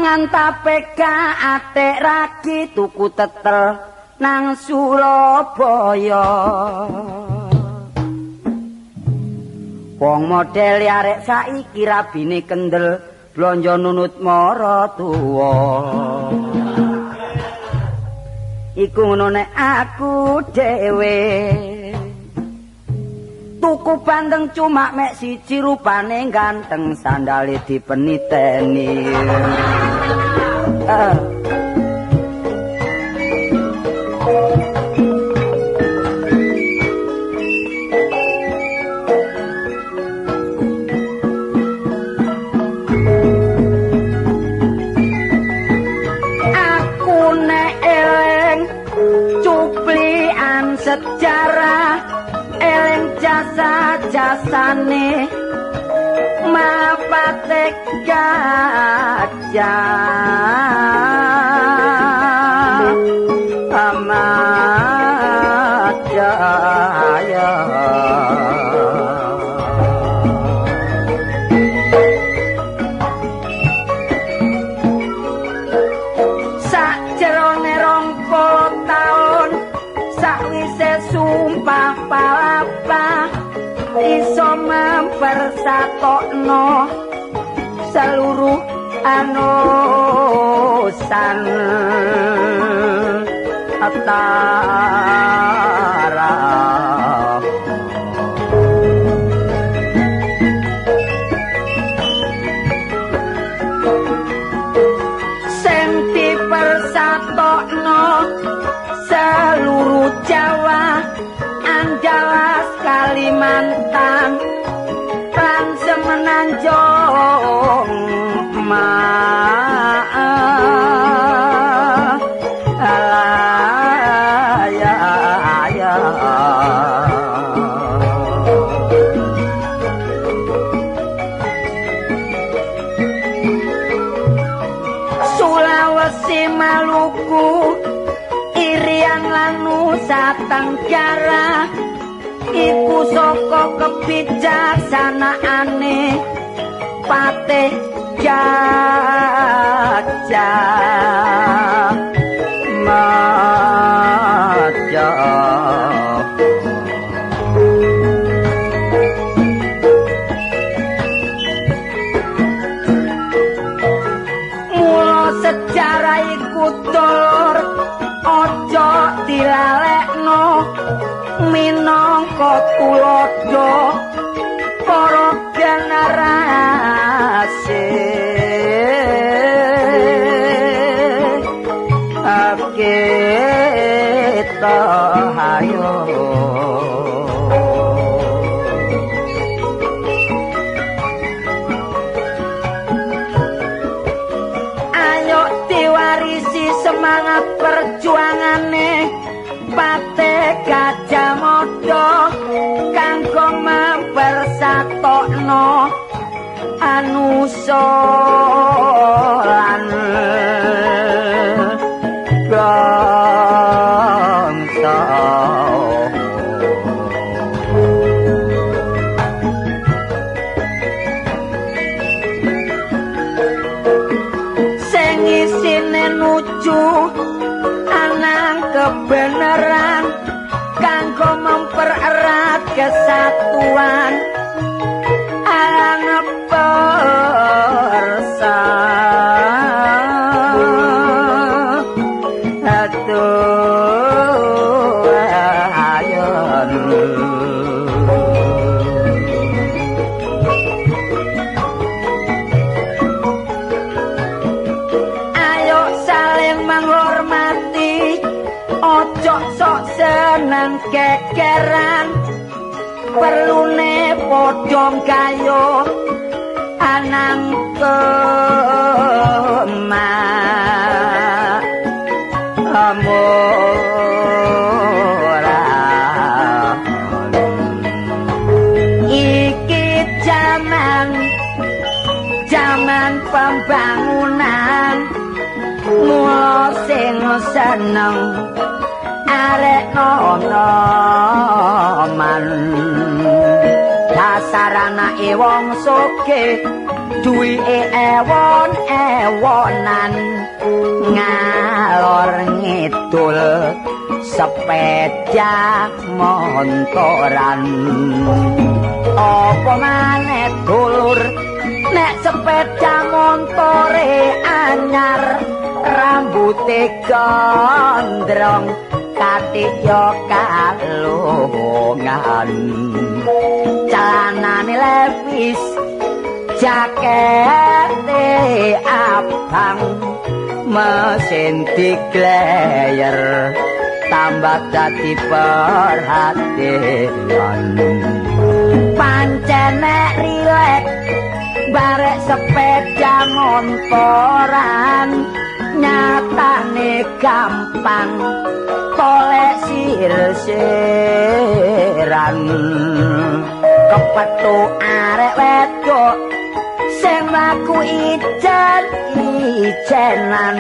mangan tape atik ragi tuku tetel nang Surabaya. Wong model arek saiki rabine kendel blonjo nunut mara tuwa. Iku ngono nek aku dhewe tuku bandeng cuma mek siji rupane ganteng sandale dipeniteni. Sejarah eling jasa-jasane mapate gajah amat jaya. Sakjerone 20 taun sakwise sumpah palapa iso mempersatokno seluruh anusan Atara. Sing dipersatokno seluruh Jawa, Andalas, Kalimantan, lan Semenanjung Malaya. Sulawesi, Maluku, Irian lan Nusa Tenggara iku saka kebijaksanaane Patih Gajah Mada. Mula sejarah iku dulur aja dilalekno minangka tuladha para generasi. Kita hayo diwarisi semangat perjuangane Patih Gajah Mada kanggo mempersatokno anusa lan bangsa. Sing isine nuju anang kebenaran kanggo mempererat kesatuan alang persa. Ayo saling menghormati, ojo sok seneng kekeran, perlune padha kaya anang kemak amoran. Iki zaman pembangunan, mula sing seneng arek noman dasar anake wong sugih duwike ewon-ewonan ngalor ngidul sepeda montoran apa maneh dulur nek sepeda montore anyar rambute gondrong katik yo kalungan canane levis jakete abang mesin digleyer tambah dadi perhatian pancen nek rilek barek sepeda montoran nyatane gampang tolek sir-siran kepethu arek wedok sing mlaku ijen-ijenan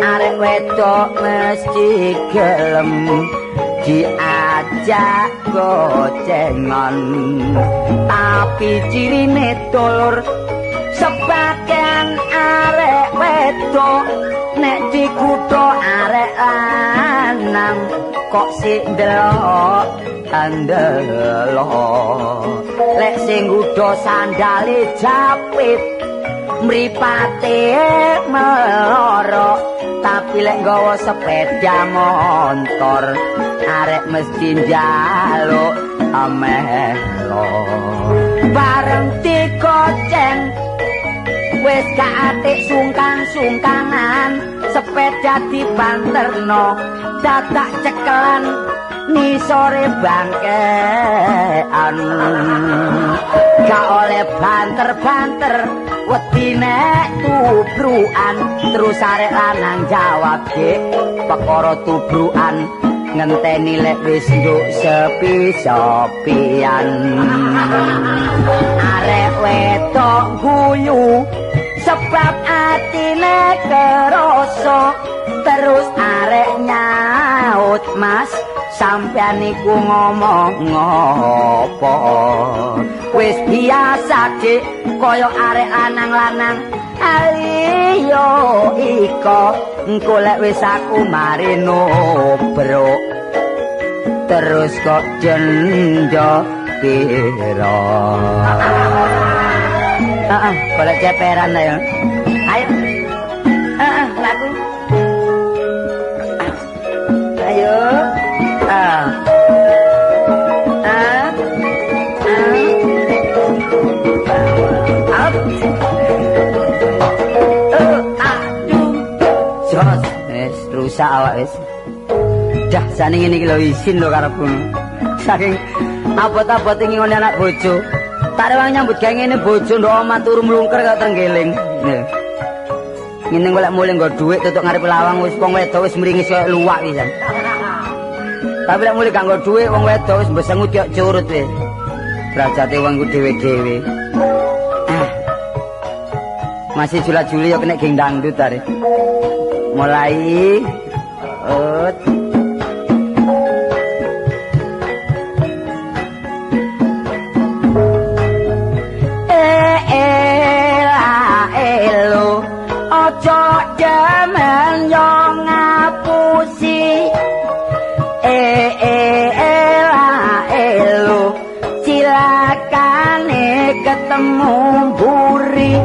arek wedok mesti gelem diajak gocengan tapi cirine dulur sebagian arek wedok nek dikutho arek lanang kok sik ndelok andelo lek sing nggodha sandale japit mripate meloro tapi lek nggawa sepeda motor arek mesti njaluk amelo bareng digoceng wis gak atik sungkang-sungkangan sepeda dibanterno dadak cekelan nisore bangkean gak oleh banter-banter wedi nek tubrukan terus arek lanang jawab Dik perkara tubrukan ngenteni lek wis nduk sepi-sepian arek wedok guyu sebab atine kerasa terus arek nyaut Mas sampean niku ngomong ngopo wis biasa Dik kaya arek lanang-lanang aliyo iko engko lek wis aku mari nubruk terus kok jendho pira golek ceperan ayo ayo laku ayo rusak awak wis. Dah jane ngene iki lho isin lho karepku. Saking abot-abot iki ngene anak bojo. Tak rewang nyambut gawe ngene bojo ndok omah turu mlungker kok trenggeling. Ngene golek mulih nggo dhuwit tutuk ngarep lawang wis wong wedok wis mringis koyo luwak pisan. Tapi lek mulih gak nggo dhuwit wong wedok wis mbesengut koyo curut wis. Derajate wong ku dhewe-dhewe. Masih jula-juli yo kena geng dangdut are. Mulai elo ojo demen yo ngapusi elo cilakane ketemu buri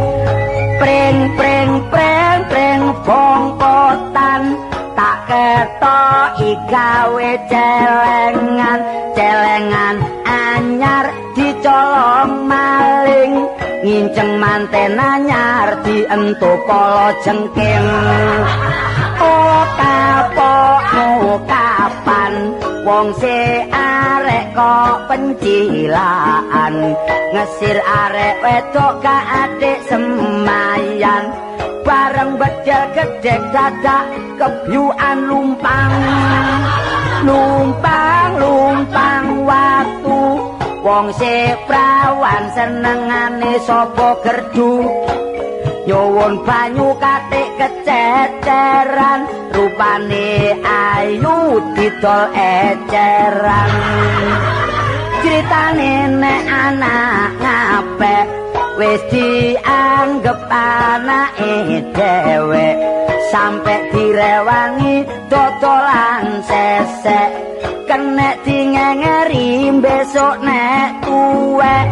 preng preng preng preng bongkotan tak ketoki gawe celengan celengan anyar dicolong maling nginceng manten anyar dientuk kala jengking oh kapokmu kapan wong se arek kok pencilaan ngesir arek wedok ka adik semayan bareng bedel gedek dadak kebyuan lumpang lumpang lumpang waktu wong se prawan senengane sapa gerdu nyuwun banyu katik kececeran rupane ayu didol eceran critane nek anak ngapek wis dianggep anake dhewe sampe direwangi dodolan sesek kenek dingengeri besok nek tuwek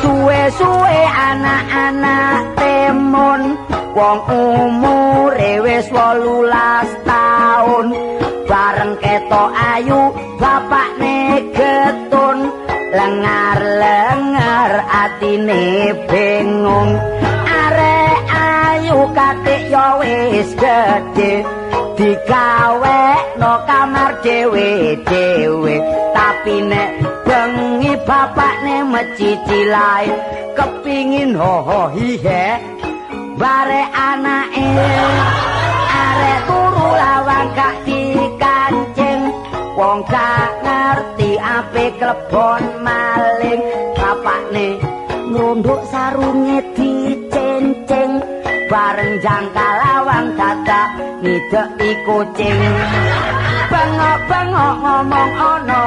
suwe-suwe anak-anak temun wong umure wis 18 taun bareng ketok ayu bapakne getun lengar-lengar atine bingung arek ayu katik yo wis gedhe digawekno kamar dhewe-dhewe tapi nek bengi bapakne mecicilae kepingin ho hihe bare anake arek turu lawang gak dikancing wong gak ngerti ape klebon maling bapakne nunduk sarunge dicenceng bareng jangka lawang dadak ngideki kucing bengok-bengok ngomong ana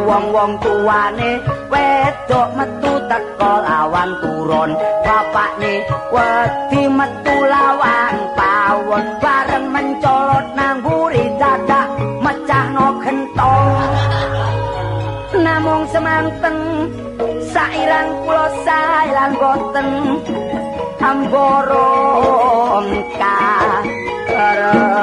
wong-wong tuane wedok metu teko lawang turun bapakne wedi metu lawang pawon bareng mencolot nang mburi dadak mecahno gentong namung semanten sairang kula saelan boten amborong karasa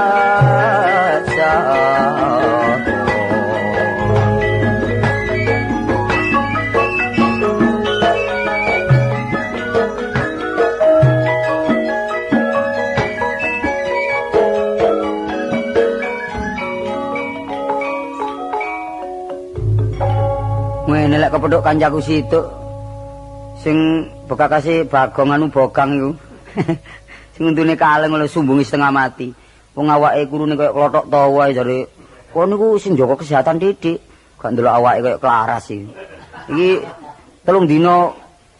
ngene lek kepethuk kancaku situk sing bekakase Bagong anu Bogang iku. Sing untune kaleng lho sumbungi setengah mati. Wong awake kurune kaya klothok tawa jare. Kono niku sing jaga kesehatan titik. Gak ndelok awake kaya kelaras iki. Iki 3 dina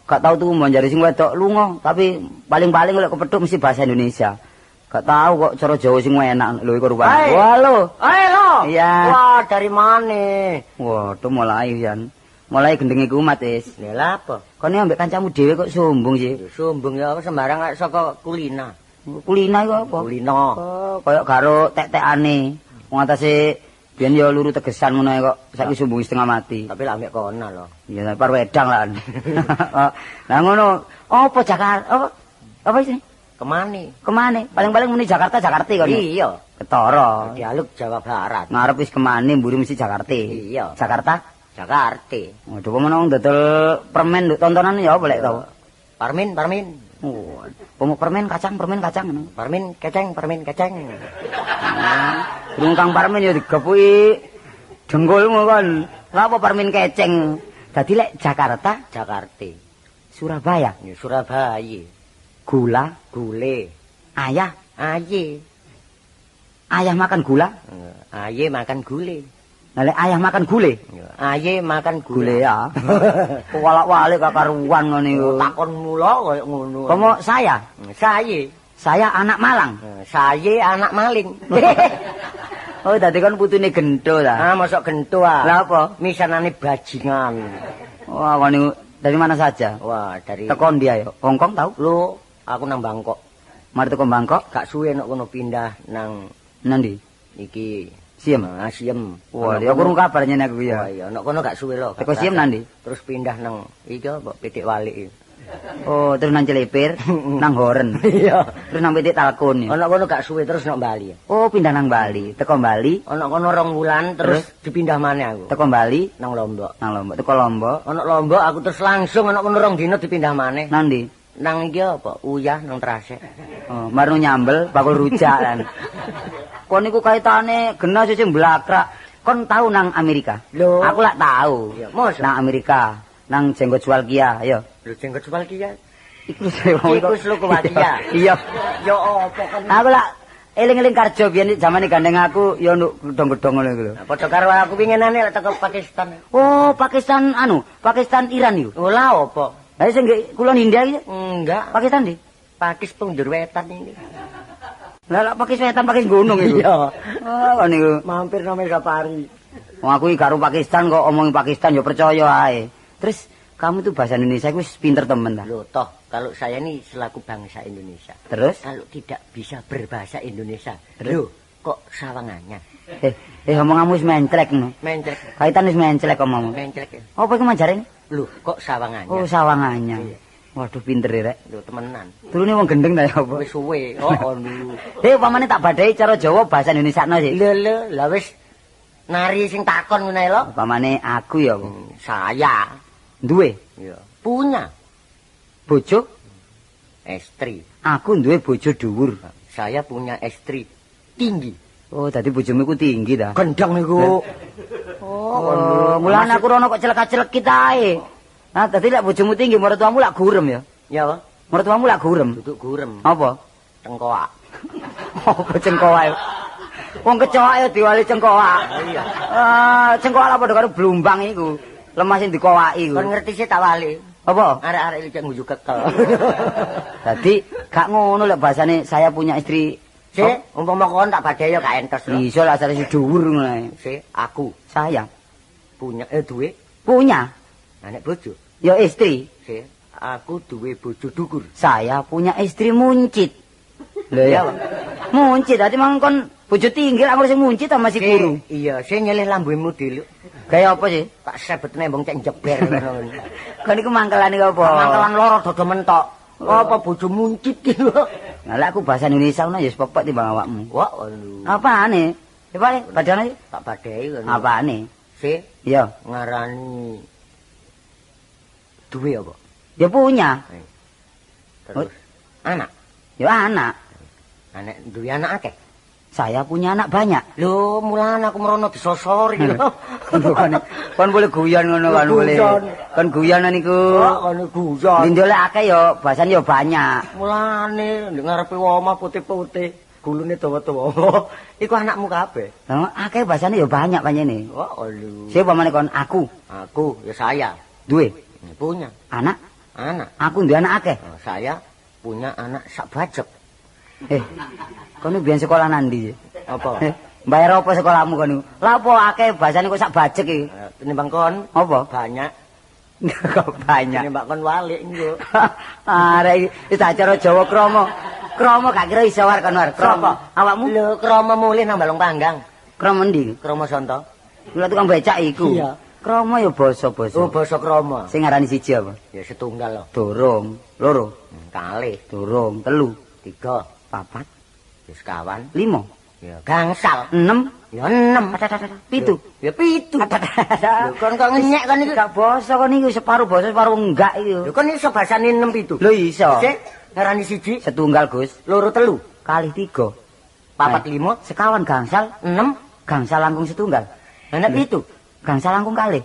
gak tau tuku manjare sing wedok lunga, tapi paling-paling lek kepethuk mesti bahasa Indonesia. Gak tahu kok cara Jawa sing enak lho iku rupane. Wah lho. Lo. Iya. Wah, dari mana? Waduh mulai Yan. Mulai gendenge kumat wis. Lha apa? Kone ambek kancamu dhewe kok sombong sih. Sombong ya apa sembarang saka kulina. Kulina iku apa? Kulina. Oh, kaya karo tek-tekane. Wong atase biyen ya luru tegesan ngono kok saiki sombong setengah mati. Tapi lak ambek kono lho. Iya, par wedang lah. Lah ngono. Apa Jakarta? Apa sih? Kemane? Paling-paling muni Jakarta kono. Iya. Ketara. Dialog Jawa Barat. Ngarep wis kemane mburi mesti Jakarta. Iya. Jakarta? Jakarta. Waduh, pemenang dodol permen tontonan ya apa lek tau? Parmin. Oh, pemuk permen kacang. Parmin keceng. Durung kang parmin ya digepuki jenggolmu kon. Lha apa parmin keceng? Dadi lek Jakarta. Surabaya. Ya Surabaya. Gule. Ayah. Aye. Ayah makan gula? Aye makan gule. Lah ayah makan gule? Aye makan gule ya. Walak-walik kakaruan ngene iku. Takon mula koyo ngono. Komo saya? Saya anak Malang. Saya anak maling. Oh, dadi kon putune Gento ta? Ah, mosok Gento ah. Lah apa? Misanane bajingan. Wah, niku dari mana saja? Wah, dari tekon dia ya. Hongkong tau? Lho, aku nang Bangkok. Mari teko Bangkok, gak suwe nek kono pindah nang ndi? Iki Siem. Siem. Wah, ya kurung kabar nyen aku ya. Oh iya, nek kono gak suwe lho. Teko Siem nang ndi? Terus pindah nang iki apa Pitik Walik iki. Oh, terus nang Cilepir, nang Horen. Iya. Terus nang Pitik Talkun. Ana kono gak suwe terus nang Bali. Oh, pindah nang Bali. Teko Bali. Ana kono 2 wulan terus dipindah maneh aku. Teko Bali nang Lombok. Teko Lombok. Ana Lombok aku terus langsung ana kono 2 dina dipindah maneh. Nang ndi? Nang iki apa? Uyah nang Trasek. Oh, marno nyambel bakul rujak kan. Kon niku kaitane genah sing blakrak. Kon tau nang Amerika? Loh. Aku lak tau. Ya, nang Amerika, nang jenggot jual Kia, ayo. Lho jenggot jual Kia. Iku Slovakia. Iya. Ya apa kon? Aku lak eling-eling karjo biyen zamane gandeng aku ya nduk gedhong-gedhong ngono iku lho. Padha karo aku winginane lek teko Pakistan. Oh, Pakistan Pakistan Iran iku. Oh, lha apa? Lah sing kulon India iki? Enggak. Pakistan ndi? Pakis pundur wetan ini. Lah Pakis wetan Pakis gunung iku. Iya. Oh, niku mampir nang safari. Wong aku iki karo Pakistan kok omongin Pakistan ya percaya ae. Terus Kamu tuh bahasa Indonesia wis pinter temen dah. Loh toh, kalau saya ini selaku bangsa Indonesia. Terus? Kalau tidak bisa berbahasa Indonesia. Terus? Loh, kok sawangannya? Omonganmu wis menclek no. Menclek. Kaitan wis menclek omongmu. Menclek ya. Apa iku manjarane? Loh, kok sawangannya? Oh, sawangannya. Iya. Waduh pinter ya, Rek. Loh, temenan. Turune wong gendeng ta ya apa? Wis suwe. Oh, dulu. Upamane tak badai cara Jawa bahasa Indonesiano sih. Lho, lah wis nari sing takon ngene lho. Upamane aku ya, Saya duwe ya punya bojo, istri. aku duwe bojo dhuwur. Saya punya istri tinggi. Oh, dadi bojomu iku tinggi ta. Gendeng niku. Oh, mulane aku rono kok celek-celek ae. Nah, dadi lek bojomu tinggi, mertuamu lak gurem ya. Ya, Pak. Mertuamu lak gurem. Duduk gurem. Apa? Tengkoak. Apa cengkoak? Wong kecoak ya diwali cengkoak. Iya. Cengkoak apa karo blumbang iku. Lemah sing dikowaki iku. Kon ngerti sih tak wali. Apa? Arek-arek iki nguyu kekel. Dadi gak ngono lek bahasane saya punya istri. Sik, umpama kon tak badhe ya gak entes lho. Iso lah asale si dhuwur ngono ae. Sik, aku Saya punya duwe punya anak bojo. ya istri. Sik, aku duwe bojo dukur. Saya punya istri muncit. Lho Iya, ya. Pak. Muncit dadi mangkon bojo tinggi lak sing muncit ta masih guru. Iya, sing nyelih lambemu dulu. Gaya apa sih? Tak sebet nembong cek jeber ngono. Kan iku mangkelane apa? Mangkelan loro dodo mentok. Apa bojo muncit ki lho. Nah, lek aku bahasa Indonesia ngono ya sepepek timbang awakmu. Wah, aduh. Apane? Coba badane Tak badhei ngono. apane? Sik, Iya, ngarani duwe apa? ya punya. Terus anak. Ya anak. Anak duwe anak akeh. Saya punya anak banyak. Lho, mulane aku merono disosori lho. Kon boleh guyon ngono kan boleh. Guyon. Kon guyon niku. Kon guyon. Lindole akeh ya, bahasan ya banyak. Mulane ndek ngarepe omah putih-putih, gulune dawa-dawa. Iku anakmu kabeh. Lah akeh bahasane ya banyak panjene. Wah, aduh. Sing pamane kon aku Aku ya saya duwe punya anak, anak. aku duwe anak akeh. Nah, saya punya anak sak bajek. Kono biyen sekolah nandi? Apa? Bayar apa sekolahmu kono? Lah apa akeh bahasane kok sak bajek iki? Tinimbang kon Apa? banyak. Kok banyak. Tinimbang kon walik engko. Arek iki acara Jawa krama. Krama gak kira iso war kon war. Krama. Awakmu Lho, krama mulih nang Balong Panggang. krama ndi? Krama Sonto. Kula tukang becak iku. Iya. Krama ya basa-basa. Oh, basa krama. Sing ngarani siji apa? Ya setunggal lho. Durung, loro, Kalih, durung, telu, 3, papat, wis kawan. 5, Ya gangsal. 6, Ya 6. 7. Ya 7. Lho kon kok ngenyek kan iki. Gak basa kon iki separuh basa separuh enggak Lho iki. kon iso basane 6 7. Lho iso. Sik, ngarani siji, Setunggal Gus, loro telu, kali 3, papat lima, sekawan gangsal, 6, gangsal langkung setunggal. anak 7. Gangsal langkung kali.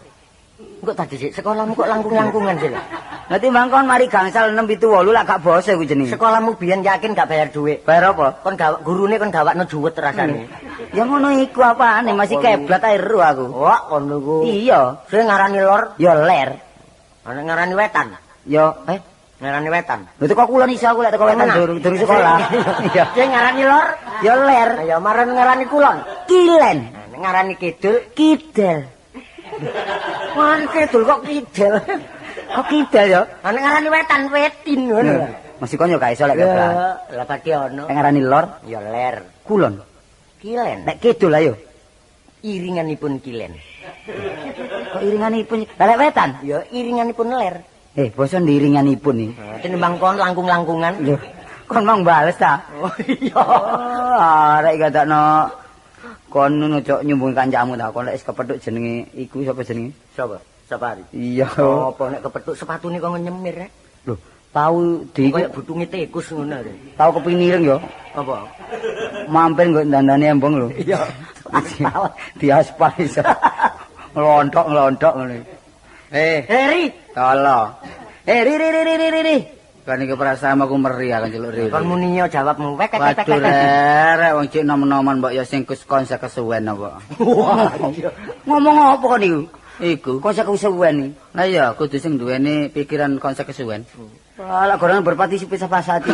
Kok tadi sik sekolahmu kok langkung-langkungan sih lho. Nanti mangkon mari gangsal 6 7 8 lah gak basa iku jenenge. Sekolahmu biyen yakin gak bayar duit. Bayar apa? Kon gawak gurune kon gawakno juwet rasane. Ya ngono iku apane masih keblat ae ero aku. Wah, kon niku. Iya, Sing ngarani lor, ya ler. ana ngarani wetan. Ya Ngarani wetan. lho teko kulon iso aku lek teko wetan durung sekolah. Iya. Sing ngarani lor, Ya ler. ya maren ngarani kulon. Kilen. Nah, ngarani kidul, Kidel. wah kidul kok kidel. Kok kidel ya? Ana ngarani wetan, wetin ngono. Masih kon yo gak iso lek keblat. Lah pati ono. Nek ngarani lor, Ya ler, kulon. kilen. Nek kidul ayo. Iringanipun kilen. Kok iringanipun? Lah lek wetan? Ya iringanipun ler. Basa ndiringanipun iki. Tinimbang kon langkung-langkungan. Lho, kon mang bales ta? Oh iya. Arek gadakno kon ngono cok nyumbung kancamu ta. Kon lek wis kepethuk jenenge iku sapa jenenge? Sapa? Sapari. Iya. Apa nek kepethuk sepatune kok nyemir rek. Lho, tau di Kayak butunge tikus ngono rek. tau kepinireng yo. Apa? Mampir nggo dandane embong lho. Iya. Di aspal iso. Ngelontok ngono. Heri, Tolo. Ri. Kan iki perasaan aku meri kan celuk ri. kon muni yo jawabmu. Wek. Waduh rek wong cek nom-noman mbok ya sing kon sekesuwen apa. Wah, iya. Ngomong apa kon iku? Iku. Kon sekesuwen iki. Lah iya, kudu sing duweni pikiran kon sekesuwen. Lah gorengan berpartisipasi hati.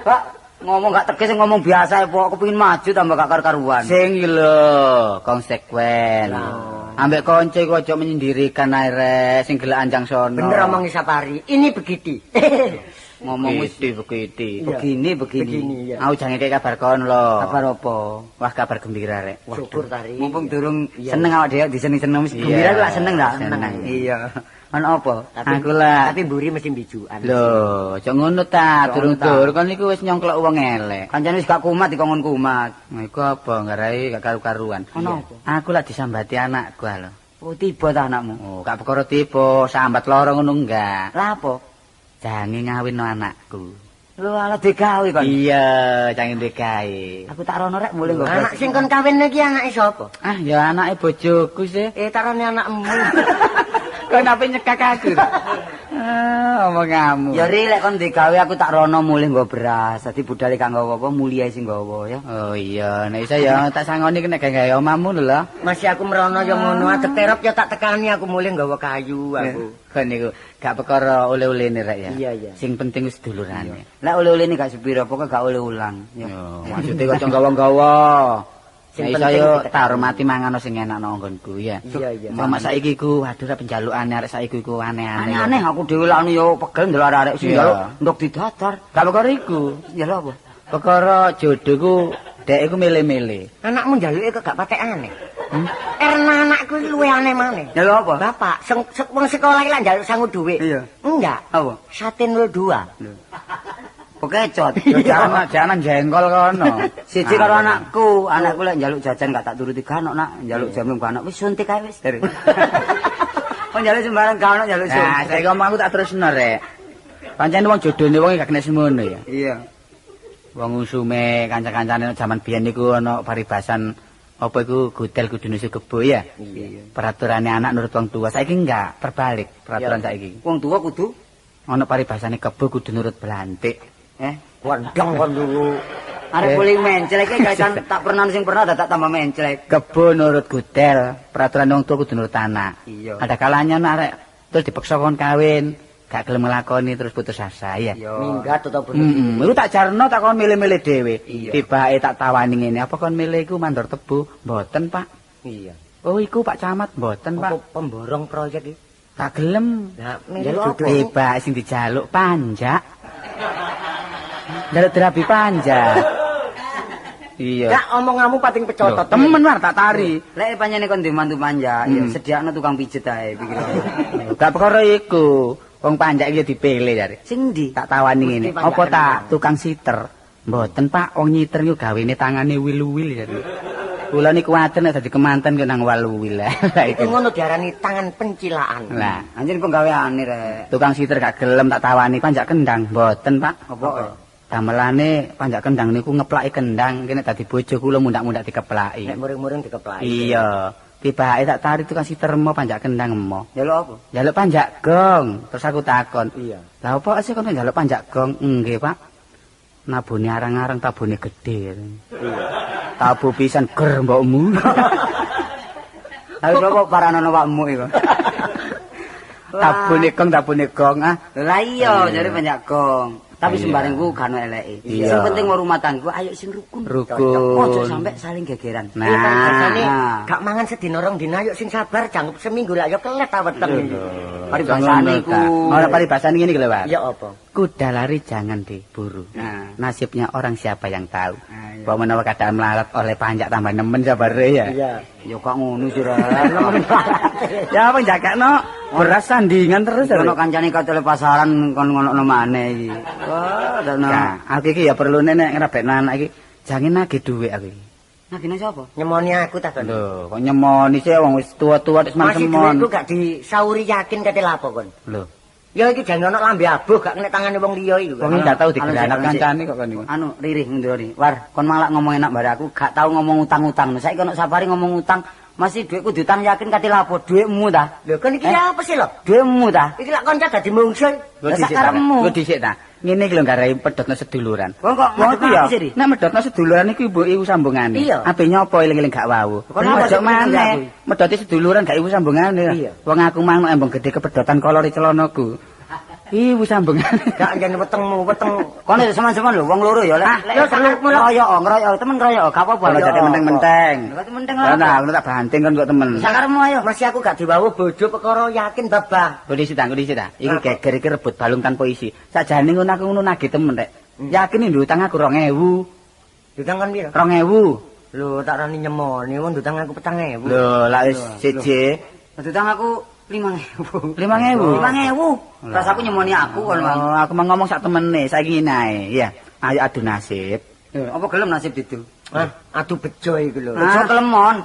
Pak, Ngomong gak tegas ngomong biasa pokok kepengin maju tambah gak karu-karuan. Sing lho, konsekuen. Ambek kanca iku aja menyendirikan ae rek, sing gelek anjang sono. Bener omongi Sapari. Ini begitu. Ngomong wis begini. Begini ya. Aku jange kayak kabar kon lho. Kabar apa? Wah, kabar gembira rek. Syukur tari. Mumpung durung seneng awak dhewe diseneng-seneng mesti gembira ku lak seneng ta? Seneng. Iya. Ana apa? Aku lah. Tapi mburi mesti bijukan. Lho, aja ngono ta, durung-durung kon niku wis nyongklok wong elek. Kancane wis gak kumat dikongkon kumat. Nah, iku apa ngarai gak karu-karuan. Ana apa? Aku lak disambati anakku lho. Oh, tiba ta anakmu? Oh, gak perkara tipe, sambat loro ngono enggak. Lah apa? Jange ngawinno anakku. Lho ala digawe kon. Iya, jange digawe. Aku tak rono rek mulai nggo. Anak sing kon kawin iki anake sapa? Ah, ya anake bojoku sih. Tarane anakmu. Kok nape nyekak aku? Omonganmu. Ya ri lek kon digawe aku tak rono mulih nggo beras. Dadi budale kang nggawa apa muliae sing nggawa ya. Oh iya, nek iso ya tak sangoni nek gawe omamu lho. Masih aku merono ya ngono, adek terop ya tak tekani aku mulih nggawa kayu aku. Kon niku gak perkara oleh-olehne rek ya. Iya. Sing penting wis dulurane. Lek oleh-olehne gak sepiro, pokoke gak oleh ulang. Ya. Yo, maksude kok nggawa-nggawa. Sing penting yo tak hormati mangan sing enak nang nggonku ya. Iya. Mama saiki ku waduh ra penjalukane arek saiki ku aneh-aneh. Aneh aku dhewe lak yo pegel ndelok arek sing njaluk ndok didadar. Gak perkara iku. Ya lho apa? Perkara jodoh ku dek iku milih-milih. Anakmu njaluke kok gak patek aneh. Karena anakku luwe aneh maneh. Ya lho apa? Bapak, wong sekolah iki lak njaluk sangu dhuwit. Iya. Enggak. Apa? Satin 02. Pekecot. Jangan jengkol kono. Siji karo anakku lek njaluk jajan gak tak turuti ganok nak, njaluk jamu ganok wis suntik ae wis. Kok njaluk sembarang ganok njaluk suntik. Nah, saiki ngomong aku tak terusno rek. Pancen wong jodone wong gak kena semono ya. Iya. Wong usume kanca-kancane jaman biyen niku ana paribasan apa iku gudel kudu nusu kebo ya. Iya. Peraturanane anak nurut wong tua. Saiki enggak, terbalik peraturan saiki. Wong tua kudu Ana paribasane kebo kudu nurut belantik. Wandang kon dulu. arek puling menclek iki kan tak pernah sing pernah tak tambah menclek. Kebo nurut gudel, peraturan wong tua kudu nurut anak. Iya. Ada kalanya arek terus dipaksa kon kawin, gak gelem nglakoni terus putus asa ya. Minggat atau Iku tak jarno tak kon milih-milih dhewe. Iya. Tibake tak tawani ngene, apa kon milih iku mandor tebu? Mboten, Pak. Iya. Oh, iku Pak Camat mboten, Pak. Apa pemborong proyek iki? Tak gelem. Lah, Njaluk apa? Tibak sing dijaluk panjak. Njaluk terapi panjak. Iya. Ya omonganmu pating pecotot. Temen war tak tari. Lek panjene kon di mantu panja, ya sediakno tukang pijet ae pikir. Gak perkara iku. Wong panjak iki dipilih jare. Sing ndi? Tak tawani ngene. Mesti panjak Apa tak kenal. tukang siter? Mboten, Pak. Wong nyiter niku gawene tangane wil-wil jare. Kula niku kuwatir nek dadi kemanten kok nang wil-wil. Lah Iku iku. ngono diarani tangan pencilaan. Lah, Anjen penggaweane rek. tukang siter gak gelem tak tawani panjak kendang. Mboten, Pak. Apa? Damelane panjak kendang niku ngeplaki kendang kene dadi bojo kula mundak-mundak dikeplaki. Nek muring-muring dikeplaki. Iya. Tibake tak tarik tukang siter mo panjak kendang mo. Ya lho apa? Njaluk panjak gong. Terus aku takon. Iya. Lah apa sih kon njaluk panjak gong? Nggih, Pak. Nabune arang-arang tabune gedhe. Iya. Tabu pisan ger mbokmu. Tapi kok paranono wakmu iku. Tabune gong ah. Lah iya jare banyak gong. Tapi Iya. sembarang ku kan eleke. Iya. Sing penting rumah tangga ayo sing rukun. Rukun. Ojo sampe saling gegeran. Nah. Biasane gak mangan sedina rong dina yuk sing sabar jangkep seminggu lah ya kelet ta weteng. Paribasane iku. Ora paribasane ngene iki lho, Pak. Ya apa? Kuda lari jangan diburu. Nah. Nasibnya orang siapa yang tahu. Nah, iya. Bahwa menawa keadaan melarat oleh panjak tambah nemen sabare ya. Iya. Ya kok ngono sih ra. Ya apa jakakno beras sandingan terus. Ono kancane katele pasaran kon ngono maneh iki. Wah, dana. Nah, aku iki ya perlu nek ngrabekno anak iki jange nagih dhuwit aku iki. Nagine sapa? Nyemoni aku ta kon. Lho, kok nyemoni sih wong wis tua-tua wis Masih semon. duitku gak disauri yakin kate lapo kon. Lho, Ya iki jangan ono lambe abuh gak kena tangane wong liya iku. wong iki gak tau Anu, digeranak anu, kancane kok kon niku. Anu ririh ndoni. War, kon malah ngomong enak bare aku gak tau ngomong utang-utang. Saiki ono Sapari ngomong utang, masih duitku diutang yakin kate lapo duitmu ta? Lho kon iki apa sih lho? Duitmu ta? Iki lak kanca dadi mungsuh. Lho Lah, sakarepmu. Lho dhisik ta. Ngene iki lho garai pedhotno seduluran. Wong kok Wong iki ya, ngadep sih, Ri? nek medhotno seduluran iki ibu iku sambungane. Iya. Ape nyopo eling-eling gak wau. Kok apa Ojo sih penting maneh. aku? Medhoti seduluran gak iku sambungane. Iya. Wong aku mang embong gedhe kepedhotan kolor celanaku. Iku sambungan. Gak yen wetengmu, weteng. Kono seman-seman lho wong loro ya lek. Yo teluk ngeroyok temen ngeroyok gak apa-apa. Kalau jadi menteng-menteng. Gak menteng Lah lah. aku tak banting kan kok temen. Sakaremu ayo. Masih aku gak diwawu bojo perkara yakin babah. Kondisi ta. Iki geger iki rebut balung tanpa isi. Sakjane ngono aku ngono nagih temen rek. Yakin ndutang aku 2000. Dutang kan piro? 2000. Lho, tak rani nyemoni wong dutang aku 4000. Lho, lak wis siji. Dutang aku 5.000. 5.000. Terus aku nyemoni aku kon, Bang. Oh, aku mau ngomong sak temene, saiki ngene ae. Ya, ayo adu nasib. Apa gelem nasib itu? Hah, adu bejo iku lho. Iso kelemon.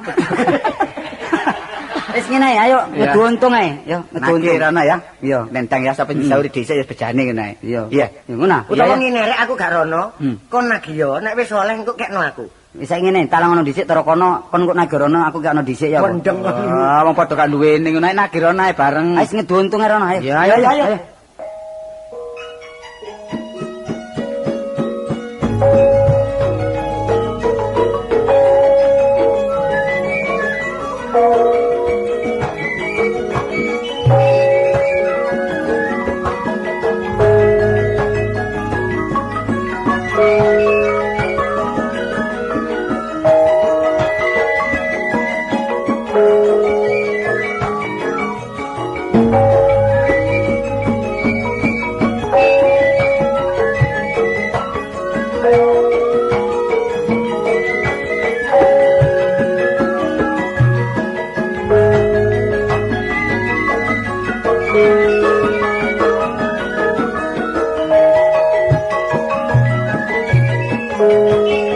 Wis ngene ae, ayo Iya. ngedu untung ae. Yo, ngedu untung. Nakirana ya. Iya. Nentang ya sampe disauri dhisik ya bejane ngene ae. Iya. Iya. Ya ngono. Utawa ngene rek aku gak rono. Hmm. Kon nagih yo, nek wis oleh engko kekno aku. Wis ngene, talang ono dhisik terus kono kon kok nagorono aku gak ono dhisik ya. Wendeng. Ah, wong padha gak duweni ngono ae nakirana ae bareng. Wis ngedu untung ae rono ayo. Ya, ayo. Thank you.